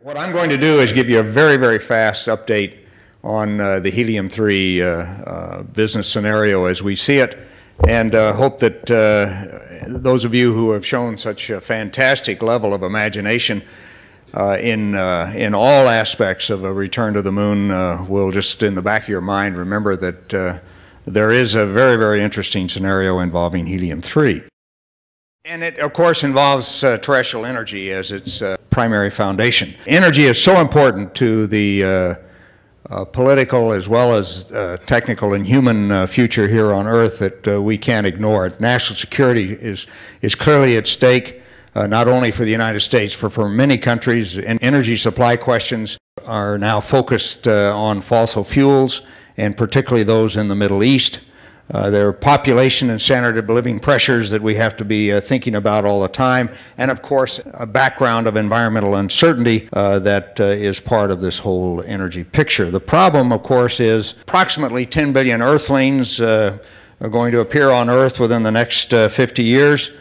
What I'm going to do is give you a very, very fast update on the helium-3 business scenario as we see it, and hope that those of you who have shown such a fantastic level of imagination in all aspects of a return to the moon will just in the back of your mind remember that there is a very, very interesting scenario involving helium-3. And it, of course, involves terrestrial energy as its primary foundation. Energy is so important to the political as well as technical and human future here on Earth that we can't ignore it. National security is clearly at stake, not only for the United States, for many countries. And energy supply questions are now focused on fossil fuels, and particularly those in the Middle East. There are population and standard of living pressures that we have to be thinking about all the time, and of course a background of environmental uncertainty that is part of this whole energy picture. The problem, of course, is approximately 10 billion Earthlings are going to appear on Earth within the next 50 years,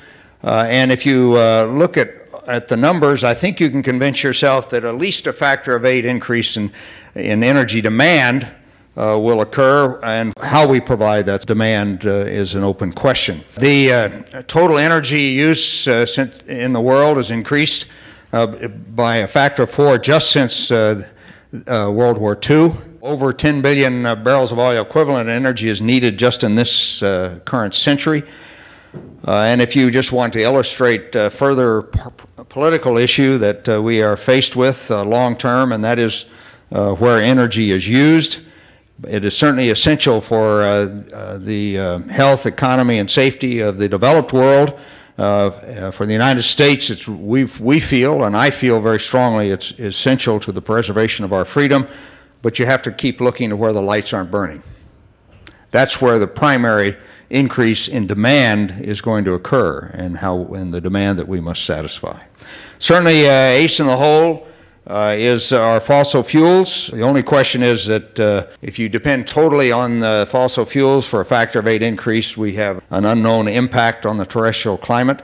and if you look at the numbers, I think you can convince yourself that at least a factor of 8 increase in energy demand will occur, and how we provide that demand is an open question. The total energy use in the world has increased by a factor of 4 just since World War II. Over 10 billion barrels of oil equivalent energy is needed just in this current century. And if you just want to illustrate further political issue that we are faced with long term, and that is where energy is used, it is certainly essential for the health, economy, and safety of the developed world. For the United States, we feel, and I feel very strongly, it's essential to the preservation of our freedom, but you have to keep looking to where the lights aren't burning. That's where the primary increase in demand is going to occur, and the demand that we must satisfy. Certainly, ace in the hole is our fossil fuels. The only question is that if you depend totally on fossil fuels for a factor of 8 increase, we have an unknown impact on the terrestrial climate.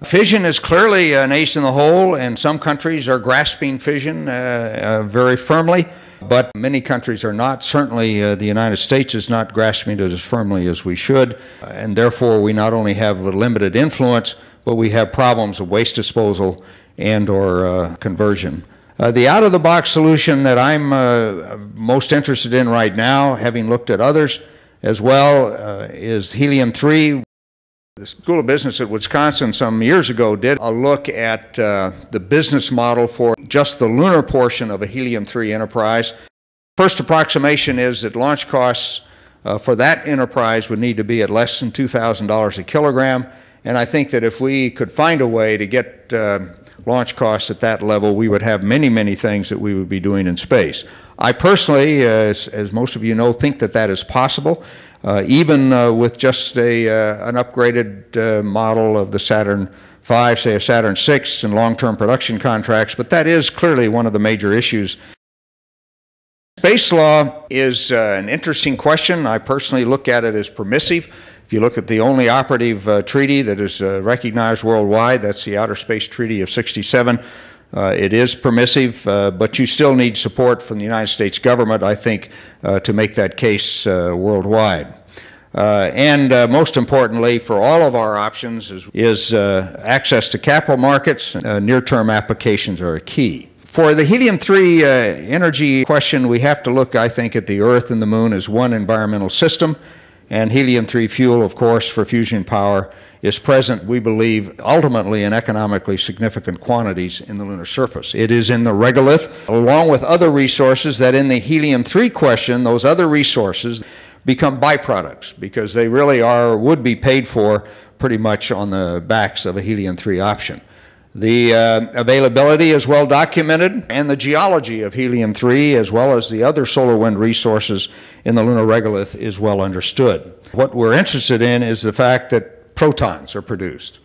Fission is clearly an ace in the hole, and some countries are grasping fission very firmly, but many countries are not. Certainly the United States is not grasping it as firmly as we should, and therefore we not only have a limited influence, but we have problems of waste disposal and or conversion. The out-of-the-box solution that I'm most interested in right now, having looked at others as well, is helium-3. The School of Business at Wisconsin some years ago did a look at the business model for just the lunar portion of a helium-3 enterprise. First approximation is that launch costs for that enterprise would need to be at less than $2,000 a kilogram, and I think that if we could find a way to get launch costs at that level, we would have many, many things that we would be doing in space. I personally, as most of you know, think that that is possible, even with just an upgraded model of the Saturn V, say a Saturn VI, and long-term production contracts, but that is clearly one of the major issues. Space law is an interesting question. I personally look at it as permissive. If you look at the only operative treaty that is recognized worldwide, that's the Outer Space Treaty of '67. It is permissive, but you still need support from the United States government, I think, to make that case worldwide. And most importantly, for all of our options is access to capital markets. Near-term applications are a key. For the helium-3 energy question, we have to look, I think, at the Earth and the Moon as one environmental system. And helium-3 fuel, of course, for fusion power is present, we believe, ultimately in economically significant quantities in the lunar surface. It is in the regolith, along with other resources, that in the helium-3 question, those other resources become byproducts, because they really would be paid for pretty much on the backs of a helium-3 option. The availability is well documented, and the geology of helium-3, as well as the other solar wind resources in the lunar regolith, is well understood. What we're interested in is the fact that protons are produced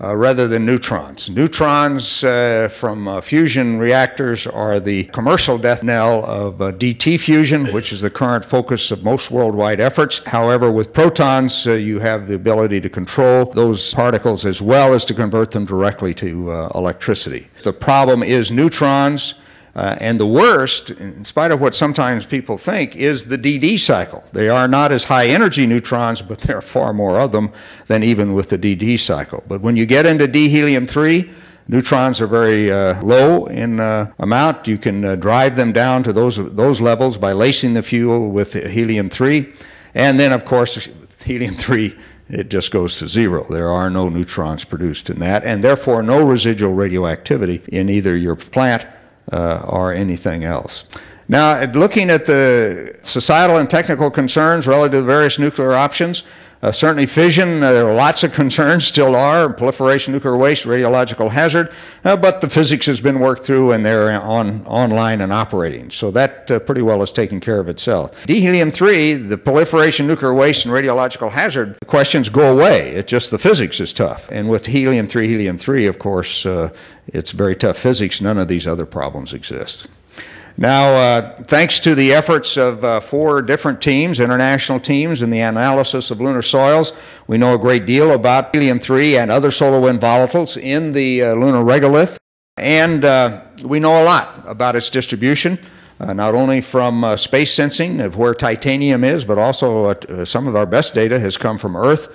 rather than neutrons. Neutrons from fusion reactors are the commercial death knell of DT fusion, which is the current focus of most worldwide efforts. However, with protons, you have the ability to control those particles as well as to convert them directly to electricity. The problem is neutrons. And the worst, in spite of what sometimes people think, is the DD cycle. They are not as high energy neutrons, but there are far more of them than even with the DD cycle. But when you get into D-helium-3, neutrons are very low in amount. You can drive them down to those levels by lacing the fuel with helium-3. And then, of course, helium-3, it just goes to zero. There are no neutrons produced in that, and therefore no residual radioactivity in either your plant or anything else. Now, looking at the societal and technical concerns relative to the various nuclear options, certainly fission, there are lots of concerns, still are, proliferation, nuclear waste, radiological hazard, but the physics has been worked through and they're online and operating. So that pretty well has taken care of itself. D-helium-3, the proliferation, nuclear waste, and radiological hazard questions go away. It's just the physics is tough. And with helium-3, of course, it's very tough physics. None of these other problems exist. Now, thanks to the efforts of 4 different teams, international teams, in the analysis of lunar soils, we know a great deal about helium-3 and other solar wind volatiles in the lunar regolith, and we know a lot about its distribution, not only from space sensing of where titanium is, but also some of our best data has come from Earth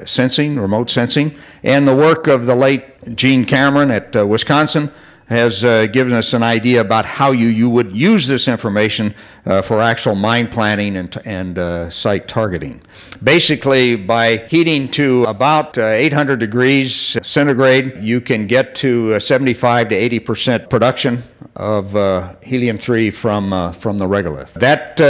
sensing, remote sensing, and the work of the late Gene Cameron at Wisconsin has given us an idea about how you would use this information for actual mine planning and site targeting. Basically, by heating to about 800 degrees centigrade, you can get to 75 to 80% production of helium-3 from the regolith. That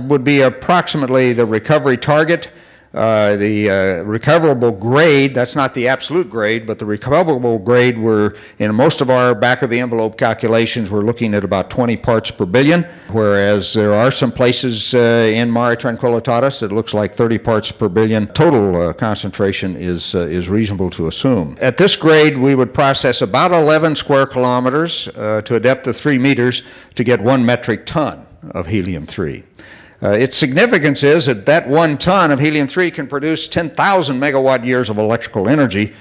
would be approximately the recovery target. The recoverable grade, that's not the absolute grade, but the recoverable grade, we're, in most of our back-of-the-envelope calculations, we're looking at about 20 parts per billion, whereas there are some places in Mare Tranquillitatis it looks like 30 parts per billion. Total concentration is reasonable to assume. At this grade, we would process about 11 square kilometers to a depth of 3 meters to get 1 metric ton of helium-3. Its significance is that 1 ton of helium-3 can produce 10,000 megawatt years of electrical energy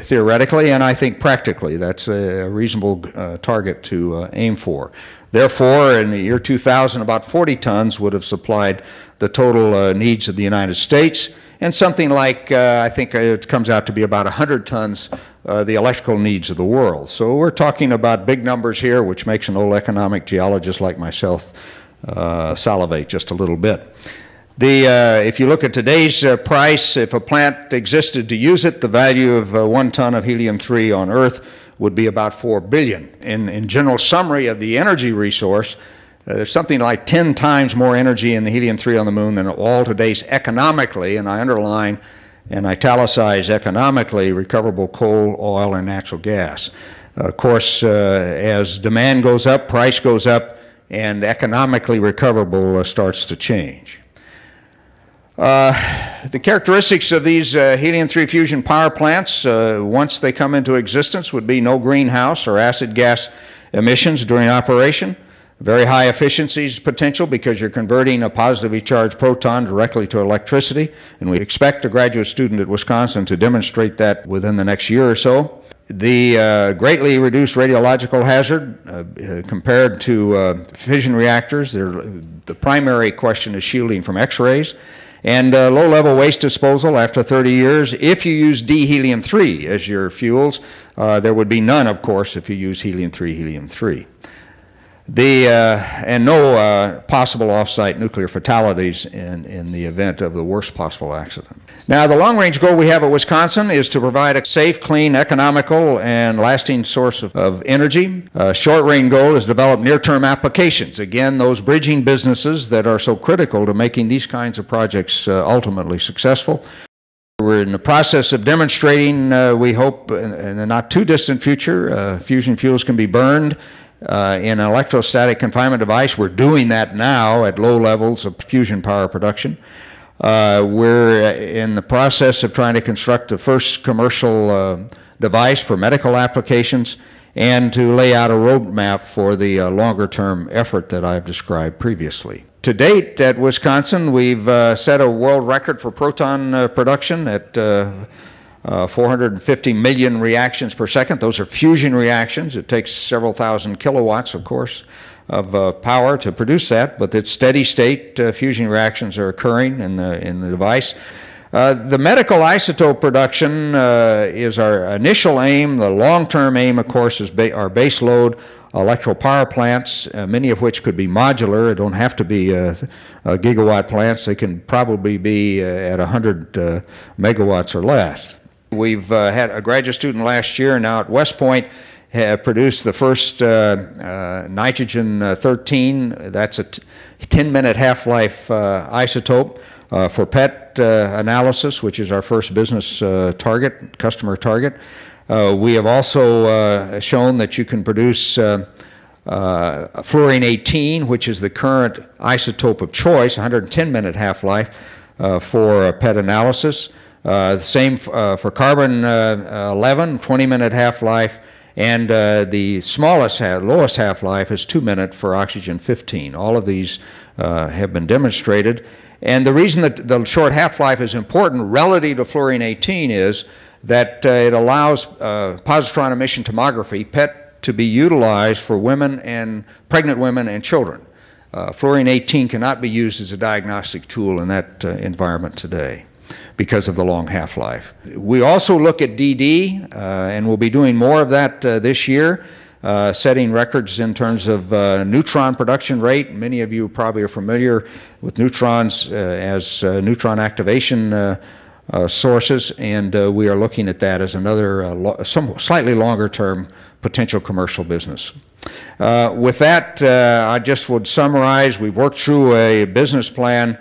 theoretically, and I think practically. That's a reasonable target to aim for. Therefore, in the year 2000, about 40 tons would have supplied the total needs of the United States, and something like, I think it comes out to be about 100 tons the electrical needs of the world. So we're talking about big numbers here, which makes an old economic geologist like myself salivate just a little bit. If you look at today's price, if a plant existed to use it, the value of 1 ton of helium-3 on Earth would be about $4 billion. In general summary of the energy resource, there's something like 10 times more energy in the helium-3 on the moon than all today's economically, and I underline and italicize economically, recoverable coal, oil, and natural gas. Of course, as demand goes up, price goes up, and economically recoverable starts to change. The characteristics of these helium-3 fusion power plants, once they come into existence, would be no greenhouse or acid gas emissions during operation. Very high efficiencies potential because you're converting a positively charged proton directly to electricity, and we expect a graduate student at Wisconsin to demonstrate that within the next year or so. The greatly reduced radiological hazard compared to fission reactors. The primary question is shielding from X-rays. And low-level waste disposal after 30 years. If you use D-helium-3 as your fuels, there would be none, of course, if you use helium-3. And no possible off-site nuclear fatalities in the event of the worst possible accident. Now, the long-range goal we have at Wisconsin is to provide a safe, clean, economical, and lasting source of energy. Short-range goal is to develop near-term applications. Again, those bridging businesses that are so critical to making these kinds of projects ultimately successful. We're in the process of demonstrating, we hope, in the not-too-distant future, fusion fuels can be burned in an electrostatic confinement device. We're doing that now at low levels of fusion power production. We're in the process of trying to construct the first commercial device for medical applications and to lay out a roadmap for the longer-term effort that I've described previously. To date at Wisconsin, we've set a world record for proton production at 450 million reactions per second. Those are fusion reactions. It takes several thousand kilowatts, of course, of power to produce that, but it's steady state fusion reactions are occurring in the device. The medical isotope production is our initial aim. The long-term aim, of course, is our base load electrical power plants, many of which could be modular. They don't have to be gigawatt plants. They can probably be at 100 megawatts or less. We've had a graduate student last year now at West Point have produced the first nitrogen-13. That's a 10-minute half-life isotope for PET analysis, which is our first business target, customer target. We have also shown that you can produce fluorine-18, which is the current isotope of choice, 110-minute half-life for PET analysis. Same for carbon-11, 20-minute half-life, and the lowest half-life is 2-minute for oxygen-15. All of these have been demonstrated. And the reason that the short half-life is important relative to fluorine-18 is that it allows positron emission tomography, PET, to be utilized for women and pregnant women and children. Fluorine-18 cannot be used as a diagnostic tool in that environment today because of the long half-life. We also look at DD, and we'll be doing more of that this year, setting records in terms of neutron production rate. Many of you probably are familiar with neutrons as neutron activation sources, and we are looking at that as another slightly longer-term potential commercial business. With that, I just would summarize. We've worked through a business plan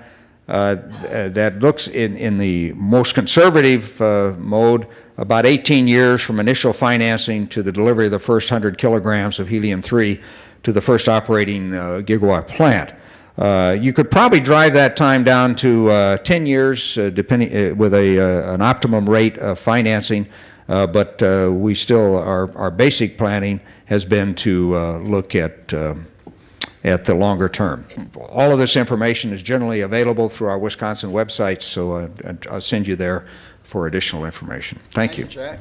that looks in the most conservative mode about 18 years from initial financing to the delivery of the first 100 kilograms of helium-3 to the first operating gigawatt plant. You could probably drive that time down to 10 years, depending with an optimum rate of financing. But we still, our basic planning has been to look at the longer term. All of this information is generally available through our Wisconsin website, so I'll send you there for additional information. Thank you. Jack.